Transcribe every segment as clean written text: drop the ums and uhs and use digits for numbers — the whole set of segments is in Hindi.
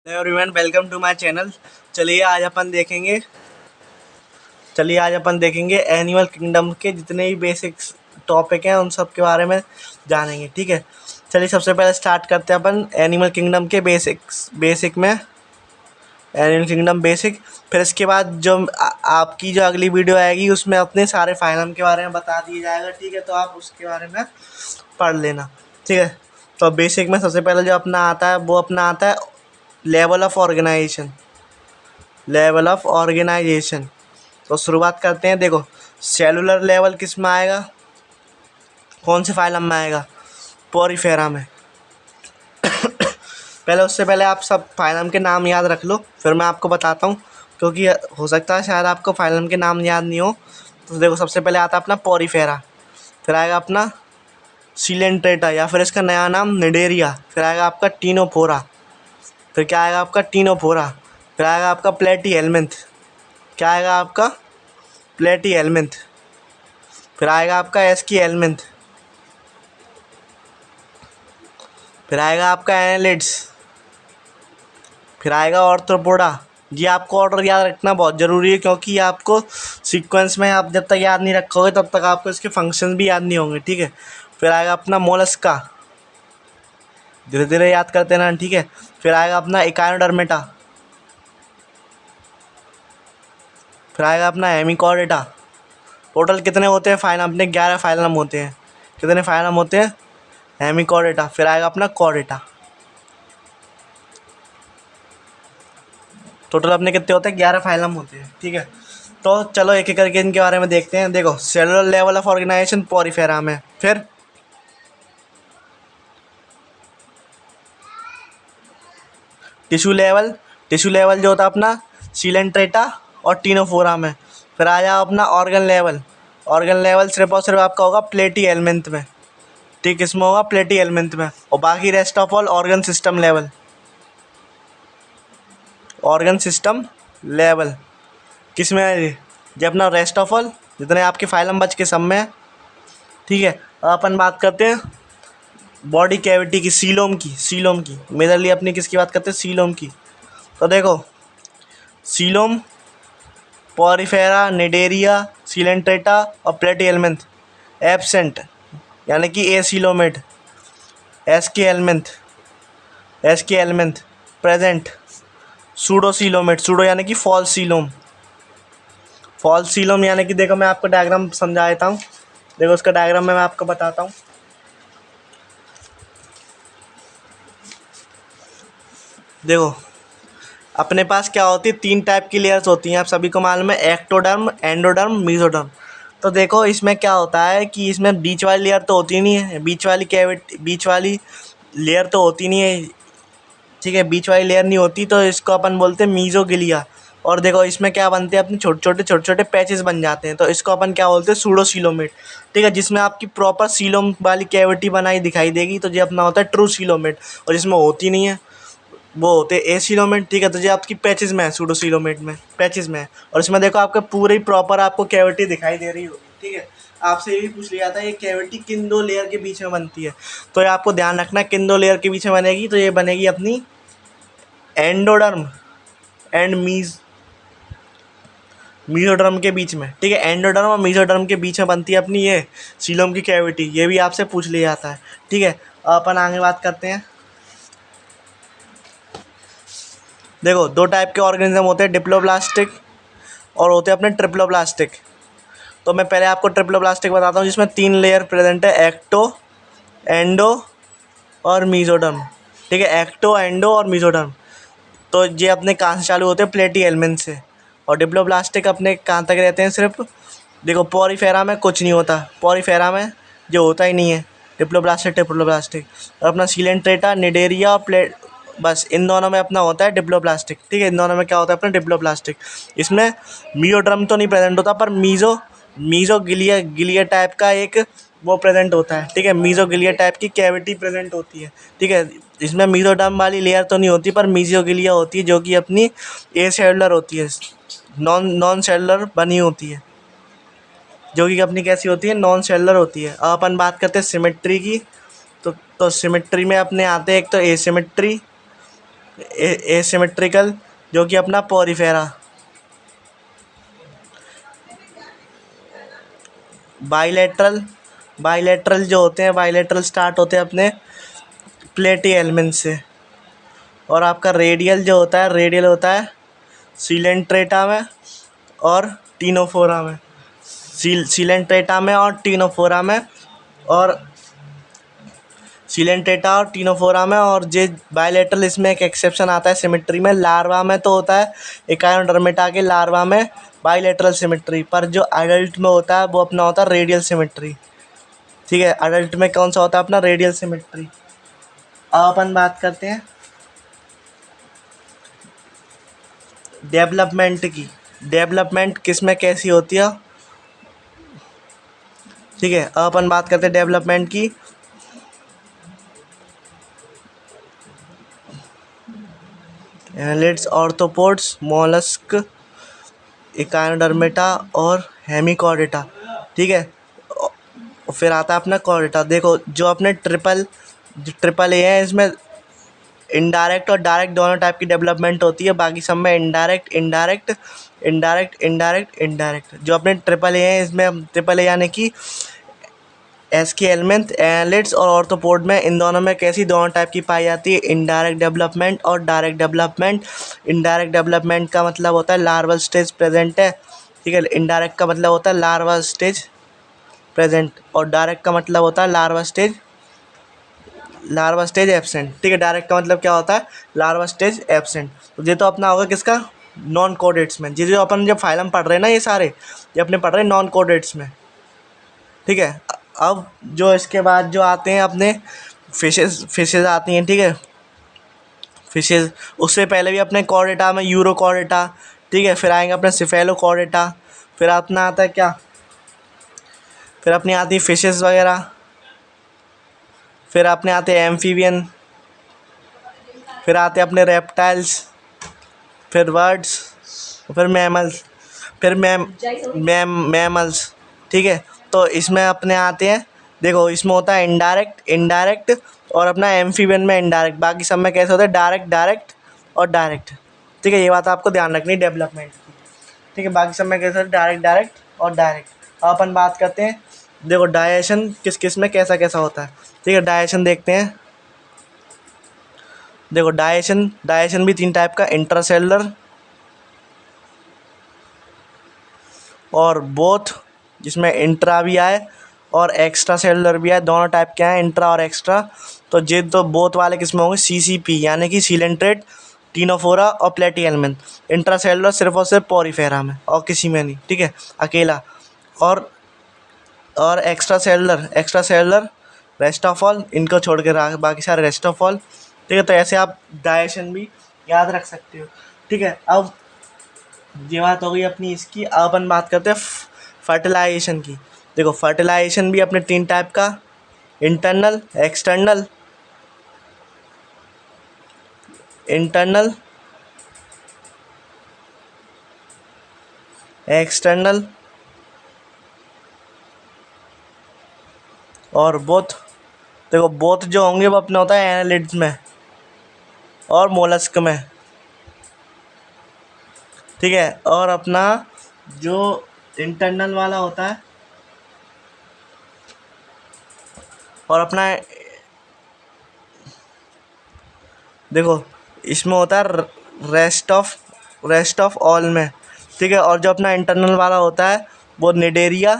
Hello everyone, welcome to my channel. चलिए आज अपन देखेंगे एनिमल किंगडम के जितने भी बेसिक टॉपिक हैं उन सब के बारे में जानेंगे। ठीक है, चलिए सबसे पहले स्टार्ट करते हैं अपन एनिमल किंगडम के बेसिक में। एनिमल किंगडम बेसिक, फिर इसके बाद जो आपकी जो अगली वीडियो आएगी उसमें अपने सारे फाइलम के बारे में बता दिया जाएगा। ठीक है, तो आप उसके बारे में पढ़ लेना। ठीक है, तो बेसिक में सबसे पहले जो अपना आता है वो अपना आता है लेवल ऑफ ऑर्गेनाइजेशन। तो शुरुआत करते हैं। देखो, सेलुलर लेवल किस में आएगा, कौन से फाइलम में आएगा? पोरीफेरा में। पहले उससे पहले आप सब फाइलम के नाम याद रख लो, फिर मैं आपको बताता हूँ, क्योंकि हो सकता है शायद आपको फाइलम के नाम याद नहीं हो। तो देखो, सबसे पहले आता है अपना पोरीफेरा, फिर आएगा अपना सिलेंट्रेटा या फिर इसका नया नाम निडेरिया, फिर आएगा आपका टीनोफोरा, फिर क्या आएगा आपका टीनोफोरा, फिर आएगा आपका प्लेटी हेलमिंथ, क्या आएगा आपका प्लेटी हेलमिंथ, फिर आएगा आपका एस्की हेलमिंथ, फिर आएगा आपका एनालिड्स, फिर आएगा ऑर्थ्रोपोडा। ये आपको ऑर्डर याद रखना बहुत ज़रूरी है, क्योंकि आपको सीक्वेंस में आप जब तक याद नहीं रखोगे तब तक आपको इसके फंक्शन भी याद नहीं होंगे। ठीक है, फिर आएगा अपना मोलस्का, धीरे धीरे याद करते रहना। ठीक है, फिर आएगा अपना इकाइनोडर्मेटा, फिर आएगा अपना हेमिकॉर्डेटा। टोटल कितने होते हैं फाइलम अपने? 11 फाइलम होते हैं। कितने फाइलम होते हैं? हेमिकॉर्डेटा, फिर आएगा अपना कॉर्डेटा। टोटल अपने कितने होते हैं? 11 फाइलम होते हैं। ठीक है, तो चलो एक एक करके इनके बारे में देखते हैं। देखो, cellular level of organization Porifera में, फिर टिश्यू लेवल जो होता है अपना सिलेंट्रेटा और टीनोफोरा में, फिर आ जाओ अपना ऑर्गन लेवल सिर्फ और सिर्फ आपका होगा प्लेटी हेलमिंथ में। ठीक, इसमें होगा प्लेटी हेलमिंथ में, और बाकी rest of all organ system level किस में है? जो अपना रेस्ट ऑफ ऑल जितने आपके फाइलम बच के सब में है। ठीक है, अब अपन बात करते हैं बॉडी कैविटी की, सीलोम की मेजरली अपनी किसकी बात करते हैं? सीलोम की। तो देखो, सीलोम, पोरीफेरा, निडेरिया, सिलेंट्रेटा और प्लेटी हेलमिंथ एब्सेंट, यानी कि एसीलोमेट। एसके हेलमिंथ प्रेजेंट। सूडोसीलोमेट, सूडो यानी कि फॉल्स सीलोम यानी कि देखो, मैं आपको डायग्राम समझा देता हूँ। देखो, उसका डायग्राम मैं आपको बताता हूँ। देखो, अपने पास क्या होती है? 3 टाइप की लेयर्स होती हैं, आप सभी को मालूम है, एक्टोडर्म, एंडोडर्म, मीजोडर्म। तो देखो, इसमें क्या होता है कि इसमें बीच वाली लेयर तो होती नहीं है, बीच वाली लेयर तो होती नहीं है। ठीक है, बीच वाली लेयर नहीं होती, तो इसको अपन बोलते हैं मीजोगिलिया। और देखो, इसमें क्या बनते हैं? अपने छोटे छोटे पैचेस बन जाते हैं, तो इसको अपन क्या बोलते हैं? सूडोसीलोमेट। ठीक है, जिसमें आपकी प्रॉपर सीलोम वाली कैविटी बनाई दिखाई देगी, तो ये अपना होता है ट्रू सीलोमेट। और जिसमें होती नहीं है वो होते हैं एसीलोमेट। ठीक है, तो ये आपकी पैचेस में है, सूडोसीलोमेट में पैचेस में है। और इसमें देखो, आपका पूरी प्रॉपर आपको कैविटी दिखाई दे रही होगी। ठीक है, आपसे ये भी पूछ लिया था ये कैविटी किन 2 लेयर के बीच में बनती है, तो ये आपको ध्यान रखना, किन 2 लेयर के बीच में बनेगी? तो ये बनेगी अपनी एंडोडर्म एंड मीजोडर्म के बीच में। ठीक है, एंडोडर्म और मीजोडर्म के बीच में बनती है अपनी ये सीलोम की कैविटी। ये भी आपसे पूछ लिया जाता है। ठीक है, अब अपन आगे बात करते हैं। देखो, 2 टाइप के ऑर्गेनिज्म होते हैं, डिप्लोब्लास्टिक और होते हैं अपने ट्रिप्लोब्लास्टिक। तो मैं पहले आपको ट्रिप्लोब्लास्टिक बताता हूँ, जिसमें 3 लेयर प्रेजेंट है, एक्टो, एंडो और मीजोडर्म। ठीक है, एक्टो, एंडो और मीजोडर्म। तो ये अपने कहाँ से चालू होते हैं? प्लेटी हेलमिंथ से। और डिप्लोब्लास्टिक अपने कहाँ तक रहते हैं? सिर्फ देखो, पोरीफेरा में कुछ नहीं होता, पोरीफेरा में जो होता ही नहीं है डिप्लोब्लास्टिक। और अपना सिलेंट्रेटा, निडेरिया और बस इन दोनों में अपना होता है डिप्लोब्लास्टिक। ठीक है, इन दोनों में क्या होता है? अपना डिप्लोब्लास्टिक। इसमें मीजोड्रम तो नहीं प्रेजेंट होता, पर गिलिया टाइप का एक वो प्रेजेंट होता है। ठीक है, गिलिया टाइप की कैविटी प्रेजेंट होती है। ठीक है, इसमें मीजोडर्म वाली लेयर तो नहीं होती, पर गिलिया होती है, जो कि अपनी ए सेलुलर होती है, नॉन सेलुलर बनी होती है, जो कि अपनी कैसी होती है? नॉन सेलुलर होती है। अब अपन बात करते हैं सिमेट्री की। तो सिमेट्री में अपने आते हैं एक तो एसिमेट्री, एसिमेट्रिकल जो कि अपना पोरिफेरा, बाइलेटरल, बाइलेटरल जो होते हैं, बाइलेटरल स्टार्ट होते हैं अपने प्लेटी एलिमेंट से। और आपका रेडियल जो होता है, रेडियल होता है सीलेंट्रेटा में और टीनोफोरा में, सीलेंट्रेटा में और टीनोफोरा में, और सीलेंट्रेटा और टीनोफोरा में। और जे बायलेटरल, इसमें एक एक्सेप्शन आता है सिमेट्री में, लार्वा में तो होता है एकायोडर्मेटा के लार्वा में बायलेटरल सिमेट्री, पर जो अडल्ट में होता है वो अपना होता है रेडियल सिमेट्री। ठीक है, अडल्ट में कौन सा होता है अपना रेडियल सिमेट्री। अब अपन बात करते हैं डेवलपमेंट की। डेवलपमेंट किस में कैसी होती है। ठीक है, अब अपन बात करते हैं डेवलपमेंट की। एनालिड्स, ऑर्थ्रोपोड्स, मोलस्क, इकायोडर्मेटा और हेमिकॉर्डेटा। ठीक है, फिर आता है अपना कॉर्डेटा। देखो जो अपने ट्रिपल ए है, इसमें इनडायरेक्ट और डायरेक्ट दोनों टाइप की डेवलपमेंट होती है, बाकी सब में indirect indirect indirect indirect indirect. जो अपने ट्रिपल ए है, इसमें ट्रिपल ए यानी कि एस्केलमेंथ, एनालिड्स और ऑर्थ्रोपोड में, इन दोनों में कैसी दोनों टाइप की पाई जाती है, इनडायरेक्ट डेवलपमेंट और डायरेक्ट डेवलपमेंट। इनडायरेक्ट डेवलपमेंट का मतलब होता है लार्वल स्टेज प्रेजेंट है। ठीक है, इनडायरेक्ट का मतलब होता है लार्वा स्टेज प्रेजेंट, और डायरेक्ट का मतलब होता है लार्वा स्टेज एब्सेंट। ठीक है, डायरेक्ट का मतलब क्या होता है, लार्वा स्टेज एब्सेंट। तो ये तो अपना होगा किसका, नॉन कोडेट्स में। ये जो अपन जब फाइलम पढ़ रहे हैं ना, ये सारे ये अपने पढ़ रहे हैं नॉन कोडेट्स में। ठीक है, अब जो इसके बाद जो आते हैं अपने फिशेज आती हैं। ठीक है, फिशेज, उससे पहले भी अपने कॉर्डेटा में यूरो कॉर्डेटा। ठीक है, फिर आएंगे अपने सिफेलो कॉर्डेटा। फिर अपना आता है क्या, फिर अपनी आती है फिशेस वगैरह। फिर अपने आते हैं एम्फीबियन। फिर आते हैं अपने रेप्टाइल्स, फिर बर्ड्स, फिर मैमल्स, फिर मैमल्स। ठीक है, तो इसमें अपने आते हैं, देखो इसमें होता है इनडायरेक्ट इनडायरेक्ट, और अपना एम्फीबियन में इनडायरेक्ट। बाकी सब में कैसे होता है, डायरेक्ट डायरेक्ट और डायरेक्ट। ठीक है, ये बात आपको ध्यान रखनी डेवलपमेंट की। ठीक है, बाकी सब में कैसे होता है, डायरेक्ट डायरेक्ट और डायरेक्ट। अब अपन बात करते हैं, देखो डाइजेशन किस किस में कैसा कैसा होता है। ठीक है, डाइजेशन देखते हैं। देखो डाइजेशन भी तीन टाइप का, इंट्रासेलुलर और बोथ, जिसमें इंट्रा भी आए और एक्स्ट्रा सेलुलर भी आए, दोनों टाइप के हैं इंट्रा और एक्स्ट्रा। तो ये तो बोथ वाले किसमें होंगे, सीसीपी यानी कि सीलेंट्रेट, टीनोफोरा और प्लेटी एलिमेंट। इंट्रा सेलुलर सिर्फ और सिर्फ पोरीफेरा में और किसी में नहीं। ठीक है, अकेला। और extra cellular rest of all, इनको छोड़ के बाकी सारे रेस्ट ऑफ ऑल। ठीक है, तो ऐसे आप डाइजेशन भी याद रख सकते हो। ठीक है, अब ये बात हो गई अपनी इसकी। अब अपन बात करते हैं फर्टिलाइजेशन की। देखो फर्टिलाइजेशन भी अपने तीन टाइप का, इंटरनल, एक्सटर्नल, इंटरनल एक्सटर्नल और बोथ। देखो बोथ जो होंगे वो अपने होता है एनालिड्स में और मोलस्क में। ठीक है, और अपना जो इंटरनल वाला होता है, और अपना देखो इसमें होता है रेस्ट ऑफ ऑल में। ठीक है, और जो अपना इंटरनल वाला होता है वो निडेरिया,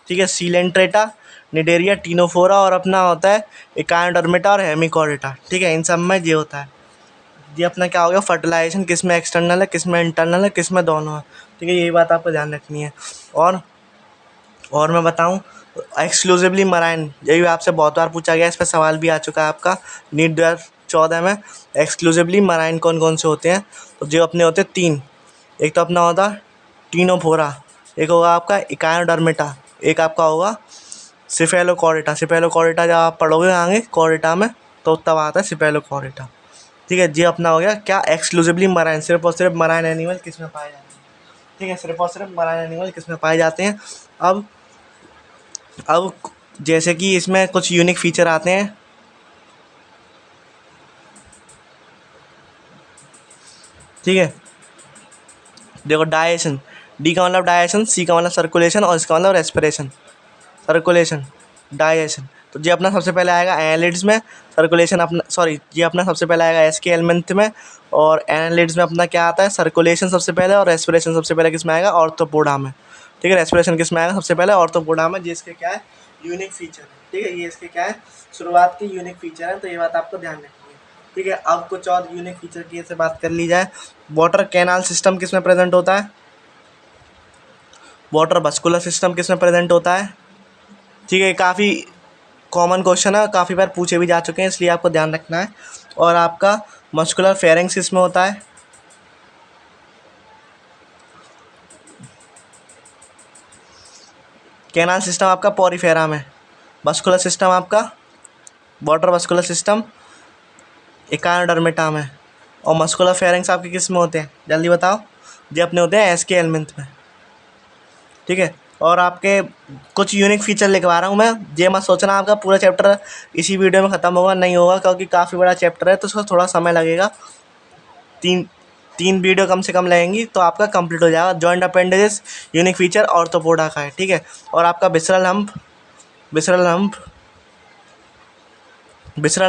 ठीक है, सीलेंट्रेटा, निडेरिया, टीनोफोरा, और अपना होता है इकायोडर्मेटा और हेमिकॉर्डेटा। ठीक है, इन सब में ये होता है। ये अपना क्या हो गया, फर्टिलाइजेशन किस में एक्सटर्नल है, किस में इंटरनल है, किस में दोनों है। ठीक है, यही बात आपको ध्यान रखनी है। और मैं बताऊं, एक्सक्लूसिवली मराइन, यही आपसे बहुत बार पूछा गया, इस पर सवाल भी आ चुका है आपका नीट 2014 में। एक्सक्लूसिवली मराइन कौन कौन से होते हैं, तो जो अपने होते हैं तीन। एक तो अपना होता टीनोफोरा, एक होगा आपका इकायोडर्मेटा, एक आपका होगा सिफेलोकॉर्डेटा। सिफेलोकॉर्डेटा जब आप पढ़ोगे आगे कॉर्डेटा में, तो तब आता है सिफेलोकॉर्डेटा। ठीक है, ये अपना हो गया क्या, एक्सक्लूसिवली मराइन, सिर्फ और सिर्फ मराइन एनिमल किस में पाए जाते हैं। ठीक है, सिर्फ और सिर्फ मराइन एनिमल किस में पाए जाते हैं। अब जैसे कि इसमें कुछ यूनिक फीचर आते हैं। ठीक है। देखो डायजेशन, डी का मतलब डायजेशन, सी का मतलब सर्कुलेशन और इसका मतलब रेस्पिरेशन। सर्कुलेशन, डायजेशन, तो ये अपना सबसे पहले आएगा एनालिड्स में, सर्कुलेशन अपना सॉरी ये अपना सबसे पहले आएगा एस के एलिमेंट में, और एनालिड्स में अपना क्या आता है, सर्कुलेशन सबसे पहले और रेस्पिरेशन सबसे पहले किस में आएगा, ऑर्थोपोडा में। ठीक है, रेस्पिरेशन किस में आएगा सबसे पहले, ऑर्थोपोडा में, जिसके क्या है यूनिक फीचर है। ठीक है, ये इसके क्या है शुरुआत की यूनिक फीचर है, तो ये बात आपको ध्यान रखनी है। ठीक है, अब कुछ और यूनिक फीचर की से बात कर ली जाए। वाटर कैनाल सिस्टम किस में प्रेजेंट होता है, वाटर वस्कुलर सिस्टम किस में प्रेजेंट होता है। ठीक है, काफ़ी कॉमन क्वेश्चन है, काफ़ी बार पूछे भी जा चुके हैं, इसलिए आपको ध्यान रखना है। और आपका मस्कुलर फेरेंक्स किस में होता है, कैनाल सिस्टम आपका पॉरीफेरा में, वस्कुलर सिस्टम आपका वाटर वस्कुलर सिस्टम एकायोडर्मिटा में, और मस्कुलर फेरेंक्स आपके किस में होते हैं, जल्दी बताओ। ये अपने होते हैं एस के एलिमेंट में। ठीक है, और आपके कुछ यूनिक फीचर लिखवा रहा हूँ मैं, ये मत सोचना आपका पूरा चैप्टर इसी वीडियो में ख़त्म होगा, नहीं होगा, क्योंकि काफ़ी बड़ा चैप्टर है तो उसका थोड़ा समय लगेगा। तीन वीडियो कम से कम लगेंगी तो आपका कंप्लीट हो जाएगा। Joint appendages unique feature arthropoda का है। ठीक है, और आपका visceral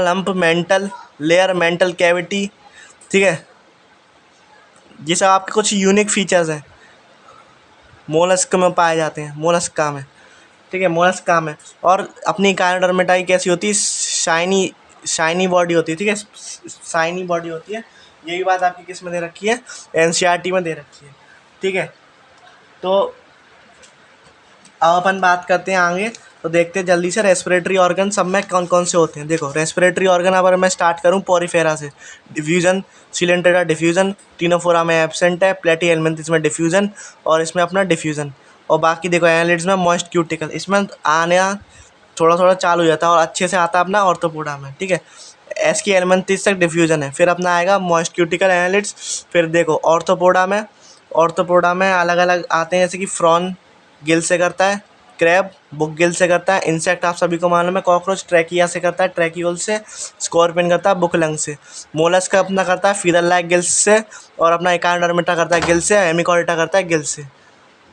hump mental layer, mantle cavity. ठीक है, ये सब आपके कुछ यूनिक फीचर्स हैं, मोलस्क में पाए जाते हैं, मोलस्का में। ठीक है, मोलस्का में। और अपनी कायोडर्मेटाई कैसी होती है, शाइनी बॉडी होती है। ठीक है, शाइनी बॉडी होती है, यही बात आपकी किस में दे रखी है, एनसीईआरटी में दे रखी है। ठीक है, तो अब अपन बात करते हैं आगे, तो देखते हैं जल्दी से रेस्पिरेटरी ऑर्गन सब में कौन कौन से होते हैं। देखो रेस्पिरेटरी ऑर्गन अगर मैं स्टार्ट करूँ पॉरीफेरा से, डिफ्यूजन, सिलेंड्रेटा डिफ्यूजन, टीनोफोरा में एब्सेंट है, प्लेटी एलिमेंथिस में डिफ्यूजन, और इसमें अपना डिफ्यूजन। और बाकी देखो एनालिड्स में मॉइस्ट क्यूटिकल, इसमें आना थोड़ा थोड़ा चालू हो जाता है और अच्छे से आता है अपना ऑर्थोपोडा में। ठीक है, एस की एलिमेंथिस तक डिफ्यूजन है, फिर अपना आएगा मॉइस्ट क्यूटिकल एनालिड्स। फिर देखो ऑर्थोपोडा में अलग अलग आते हैं, जैसे कि फ्रॉन गिल से करता है, क्रैब बुक गिल से करता है, इंसेक्ट आप सभी को मालूम है कॉकरोच ट्रैकिया से करता है, ट्रैकियोल से, स्कॉर्पियन करता है बुक लंग से, मोलस्क अपना करता है फीदर लाइक गिल्स से, और अपना एकायोडर्मिटा करता है गिल से, हेमिकॉर्डिटा करता है गिल से।